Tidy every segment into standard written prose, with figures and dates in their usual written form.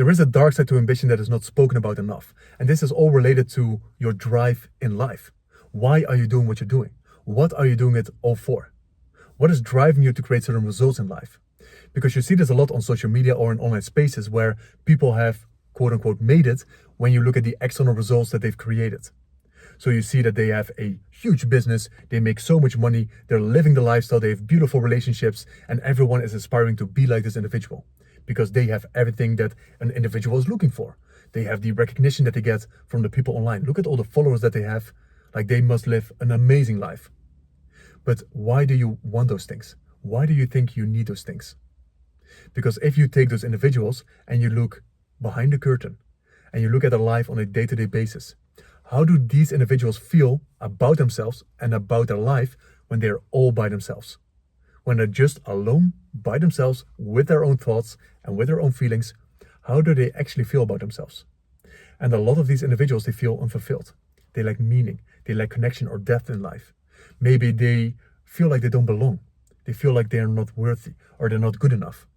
There is a dark side to ambition that is not spoken about enough. And this is all related to your drive in life. Why are you doing what you're doing? What are you doing it all for? What is driving you to create certain results in life? Because you see this a lot on social media or in online spaces where people have quote unquote made it when you look at the external results that they've created. So you see that they have a huge business, they make so much money, they're living the lifestyle, they have beautiful relationships, and everyone is aspiring to be like this individual because they have everything that an individual is looking for. They have the recognition that they get from the people online. Look at all the followers that they have. Like, they must live an amazing life. But why do you want those things? Why do you think you need those things? Because if you take those individuals and you look behind the curtain and you look at their life on a day-to-day basis, how do these individuals feel about themselves and about their life when they're all by themselves? When they're just alone by themselves with their own thoughts and with their own feelings, how do they actually feel about themselves? And a lot of these individuals, they feel unfulfilled. They lack meaning, they lack connection or depth in life. Maybe they feel like they don't belong. They feel like they are not worthy or they're not good enough.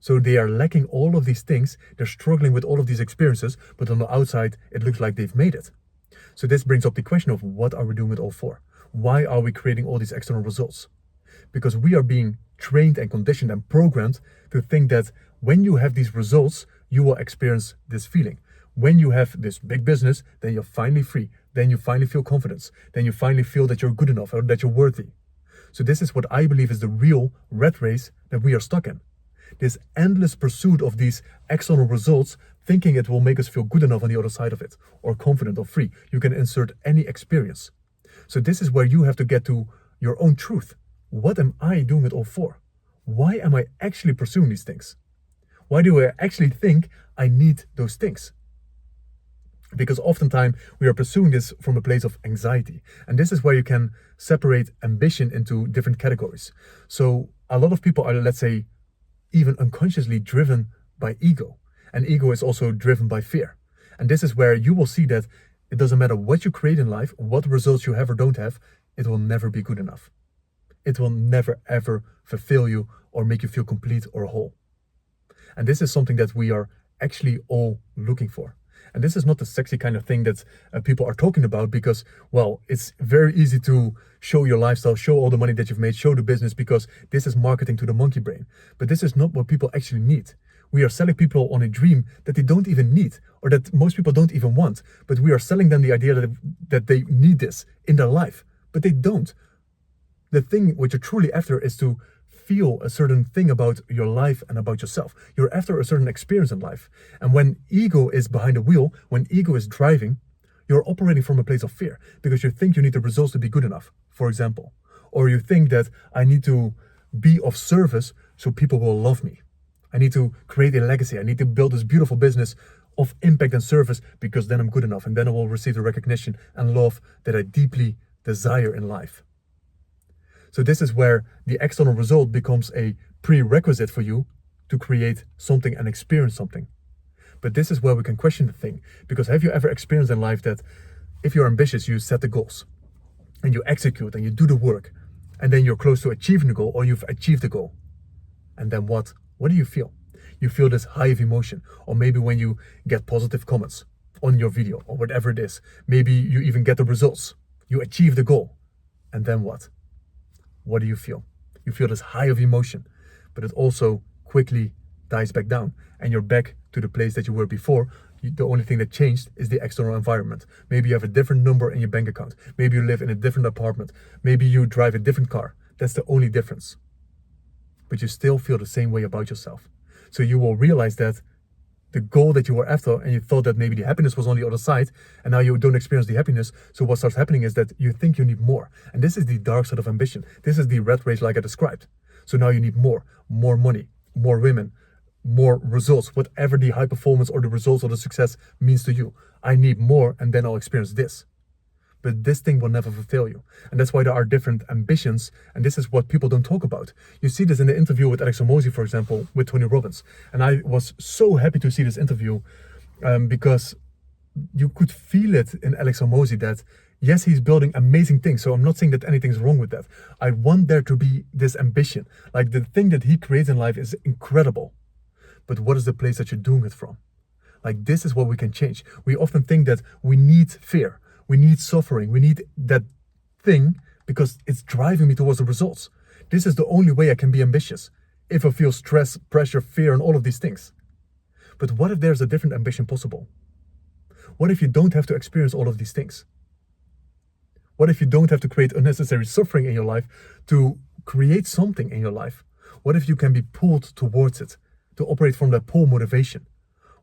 So they are lacking all of these things. They're struggling with all of these experiences, but on the outside, it looks like they've made it. So this brings up the question of what are we doing it all for? Why are we creating all these external results? Because we are being trained and conditioned and programmed to think that when you have these results, you will experience this feeling. When you have this big business, then you're finally free. Then you finally feel confidence. Then you finally feel that you're good enough or that you're worthy. So this is what I believe is the real rat race that we are stuck in. This endless pursuit of these external results, thinking it will make us feel good enough on the other side of it, or confident or free. You can insert any experience. So this is where you have to get to your own truth. What am I doing it all for? Why am I actually pursuing these things? Why do I actually think I need those things? Because oftentimes we are pursuing this from a place of anxiety. And this is where you can separate ambition into different categories. So a lot of people are, let's say, even unconsciously driven by ego. And ego is also driven by fear. And this is where you will see that it doesn't matter what you create in life, what results you have or don't have, it will never be good enough. It will never ever fulfill you or make you feel complete or whole. And this is something that we are actually all looking for. And this is not the sexy kind of thing that people are talking about because, well, it's very easy to show your lifestyle, show all the money that you've made, show the business because this is marketing to the monkey brain. But this is not what people actually need. We are selling people on a dream that they don't even need or that most people don't even want. But we are selling them the idea that they need this in their life, but they don't. The thing what you're truly after is to feel a certain thing about your life and about yourself. You're after a certain experience in life. And when ego is behind the wheel, when ego is driving, you're operating from a place of fear because you think you need the results to be good enough, for example. Or you think that I need to be of service so people will love me. I need to create a legacy. I need to build this beautiful business of impact and service because then I'm good enough and then I will receive the recognition and love that I deeply desire in life. So this is where the external result becomes a prerequisite for you to create something and experience something. But this is where we can question the thing. Because have you ever experienced in life that if you're ambitious, you set the goals and you execute and you do the work and then you're close to achieving the goal or you've achieved the goal. And then what? What do you feel? You feel this high of emotion, or maybe when you get positive comments on your video or whatever it is, maybe you even get the results. You achieve the goal. And then what? What do you feel? You feel this high of emotion, but it also quickly dies back down and you're back to the place that you were before. The only thing that changed is the external environment. Maybe you have a different number in your bank account. Maybe you live in a different apartment. Maybe you drive a different car. That's the only difference. But you still feel the same way about yourself. So you will realize that the goal that you were after and you thought that maybe the happiness was on the other side and now you don't experience the happiness. So what starts happening is that you think you need more. And this is the dark side of ambition. This is the rat race like I described. So now you need more money, more women, more results, whatever the high performance or the results or the success means to you. I need more and then I'll experience this. But this thing will never fulfill you. And that's why there are different ambitions. And this is what people don't talk about. You see this in the interview with Alex Hormozi, for example, with Tony Robbins. And I was so happy to see this interview because you could feel it in Alex Hormozi that, yes, he's building amazing things. So I'm not saying that anything's wrong with that. I want there to be this ambition. Like the thing that he creates in life is incredible. but what is the place that you're doing it from? Like, this is what we can change. We often think that we need fear, we need suffering, we need that thing because it's driving me towards the results. This is the only way I can be ambitious, if I feel stress, pressure, fear, and all of these things. But what if there's a different ambition possible? What if you don't have to experience all of these things? What if you don't have to create unnecessary suffering in your life to create something in your life? What if you can be pulled towards it, to operate from that pull motivation?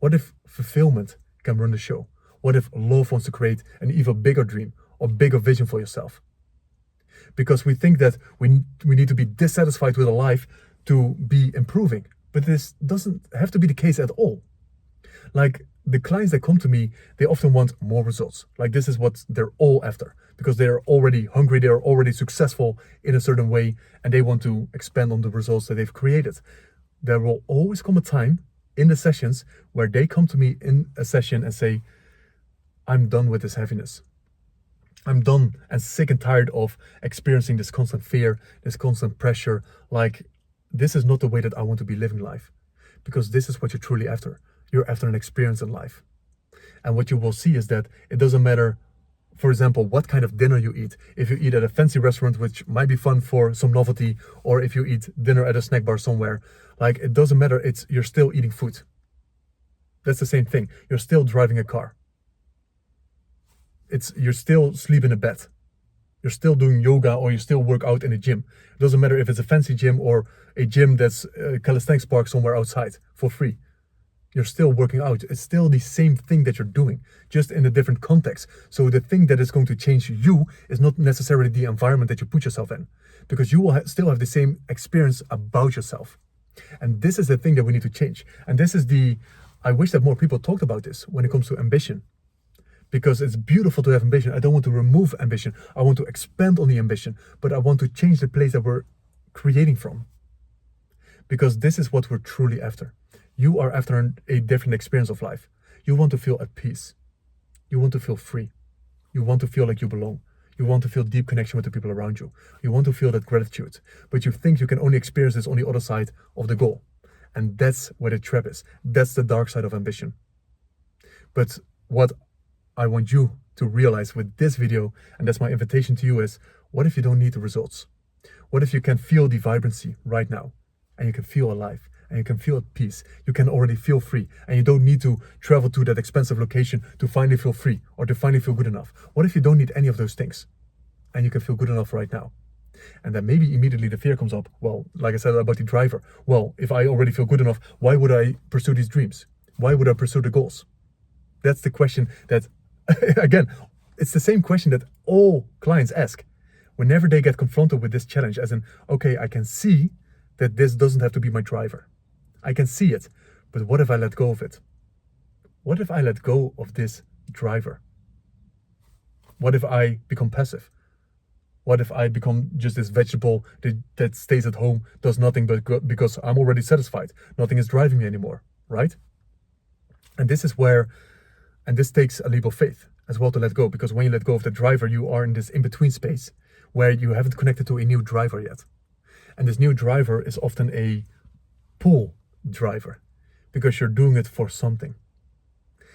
What if fulfillment can run the show? What if love wants to create an even bigger dream or bigger vision for yourself? Because we think that we need to be dissatisfied with our life to be improving. But this doesn't have to be the case at all. Like, the clients that come to me, they often want more results. Like, this is what they're all after, because they're already hungry, they're already successful in a certain way, and they want to expand on the results that they've created. There will always come a time in the sessions where they come to me in a session and say, I'm done with this heaviness. I'm done and sick and tired of experiencing this constant fear, this constant pressure. Like, this is not the way that I want to be living life, because this is what you're truly after. You're after an experience in life. And what you will see is that it doesn't matter, for example, what kind of dinner you eat. If you eat at a fancy restaurant, which might be fun for some novelty, or if you eat dinner at a snack bar somewhere, like, it doesn't matter. You're still eating food. That's the same thing. You're still driving a car. You're still sleeping in a bed. You're still doing yoga, or you still work out in a gym. It doesn't matter if it's a fancy gym or a gym that's a calisthenics park somewhere outside for free. You're still working out. It's still the same thing that you're doing, just in a different context. So the thing that is going to change you is not necessarily the environment that you put yourself in, because you will still have the same experience about yourself. And this is the thing that we need to change. And this is I wish that more people talked about this when it comes to ambition. Because it's beautiful to have ambition. I don't want to remove ambition. I want to expand on the ambition, but I want to change the place that we're creating from. Because this is what we're truly after. You are after a different experience of life. You want to feel at peace. You want to feel free. You want to feel like you belong. You want to feel deep connection with the people around you. You want to feel that gratitude. But you think you can only experience this on the other side of the goal. And that's where the trap is. That's the dark side of ambition. But what I want you to realize with this video, and that's my invitation to you, is what if you don't need the results? What if you can feel the vibrancy right now, and you can feel alive, and you can feel at peace? You can already feel free, and you don't need to travel to that expensive location to finally feel free or to finally feel good enough. What if you don't need any of those things, and you can feel good enough right now? And then maybe immediately the fear comes up. Well, like I said about the driver, well, if I already feel good enough, why would I pursue these dreams? Why would I pursue the goals? That's the question that, again, it's the same question that all clients ask whenever they get confronted with this challenge, as in, okay, I can see that this doesn't have to be my driver. I can see it, but what if I let go of it? What if I let go of this driver? What if I become passive? What if I become just this vegetable that stays at home, does nothing but because I'm already satisfied? Nothing is driving me anymore, right? And this is where, and this takes a leap of faith as well to let go, because when you let go of the driver, you are in this in-between space where you haven't connected to a new driver yet. And this new driver is often a pull driver, because you're doing it for something.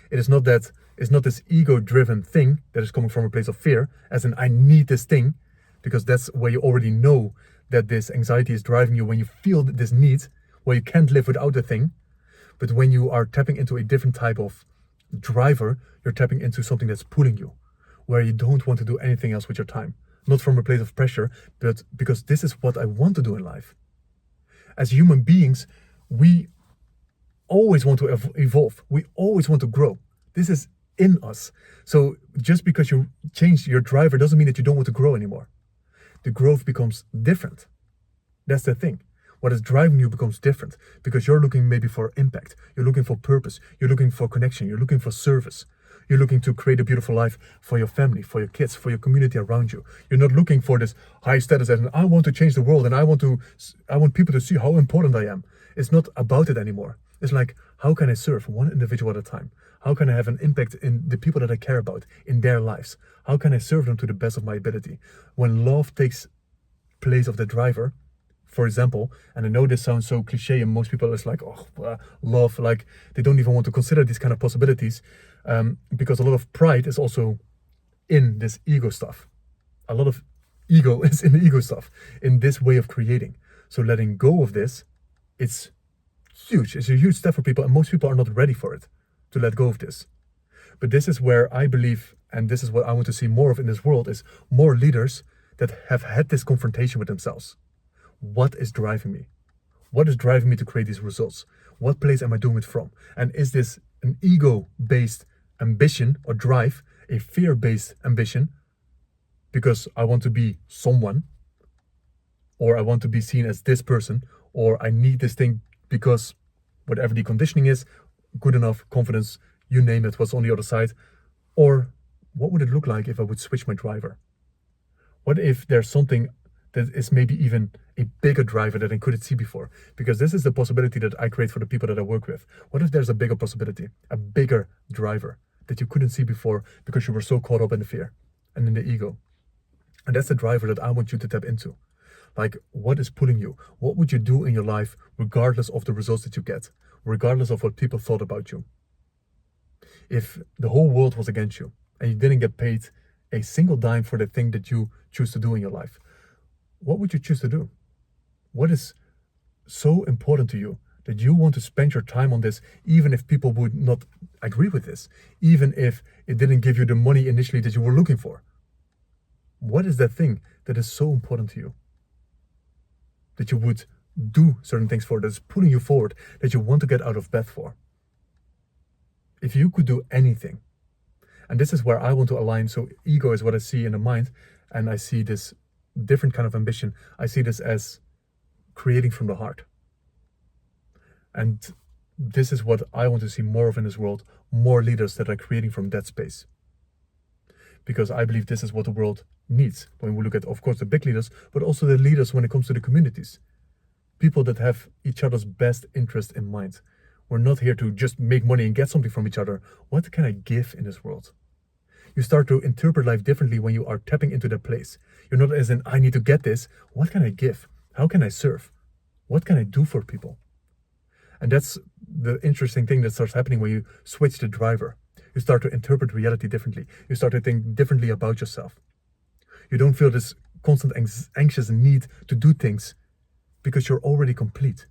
It's not this ego-driven thing that is coming from a place of fear, as in, I need this thing, because that's where you already know that this anxiety is driving you, when you feel this need, where you can't live without the thing. But when you are tapping into a different type of driver, you're tapping into something that's pulling you, where you don't want to do anything else with your time. Not from a place of pressure, but because this is what I want to do in life. As human beings, we always want to evolve. We always want to grow. This is in us. So just because you change your driver doesn't mean that you don't want to grow anymore. The growth becomes different. That's the thing. What is driving you becomes different, because you're looking maybe for impact. You're looking for purpose. You're looking for connection. You're looking for service. You're looking to create a beautiful life for your family, for your kids, for your community around you. You're not looking for this high status and I want to change the world and I want people to see how important I am. It's not about it anymore. It's like, how can I serve one individual at a time? How can I have an impact in the people that I care about, in their lives? How can I serve them to the best of my ability? When love takes place of the driver, For example, and I know this sounds so cliche and most people is like, oh, love, like they don't even want to consider these kind of possibilities, because a lot of pride is also in this ego stuff. A lot of ego is in the ego stuff, in this way of creating. So letting go of this, it's huge. It's a huge step for people, and most people are not ready for it, to let go of this. But this is where I believe, and this is what I want to see more of in this world, is more leaders that have had this confrontation with themselves. What is driving me? What is driving me to create these results? What place am I doing it from? And is this an ego-based ambition or drive, a fear-based ambition, because I want to be someone, or I want to be seen as this person, or I need this thing because whatever the conditioning is, good enough, confidence, you name it, what's on the other side? Or what would it look like if I would switch my driver? What if there's something that is maybe even a bigger driver that I couldn't see before? Because this is the possibility that I create for the people that I work with. What if there's a bigger possibility, a bigger driver that you couldn't see before because you were so caught up in the fear and in the ego? And that's the driver that I want you to tap into. Like, what is pulling you? What would you do in your life regardless of the results that you get, regardless of what people thought about you? If the whole world was against you and you didn't get paid a single dime for the thing that you choose to do in your life, what would you choose to do? What is so important to you that you want to spend your time on this, even if people would not agree with this, even if it didn't give you the money initially that you were looking for? What is that thing that is so important to you, that you would do certain things for, that's pulling you forward, that you want to get out of bed for? If you could do anything, and this is where I want to align. So ego is what I see in the mind, and I see this different kind of ambition. I see this as creating from the heart. And this is what I want to see more of in this world, more leaders that are creating from that space. Because I believe this is what the world needs. When we look at, of course, the big leaders, but also the leaders when it comes to the communities. People that have each other's best interest in mind. We're not here to just make money and get something from each other. What can I give in this world? You start to interpret life differently when you are tapping into that place. You're not as in, I need to get this. What can I give? How can I serve? What can I do for people? And that's the interesting thing that starts happening when you switch the driver. You start to interpret reality differently. You start to think differently about yourself. You don't feel this constant anxious need to do things because you're already complete.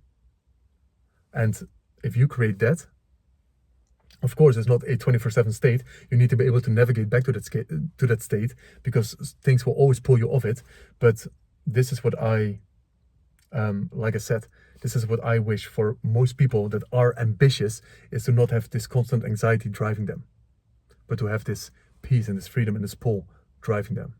And if you create that, of course, it's not a 24/7 state. You need to be able to navigate back to that state, because things will always pull you off it. But this is what I, like I said, this is what I wish for most people that are ambitious, is to not have this constant anxiety driving them, but to have this peace and this freedom and this pull driving them.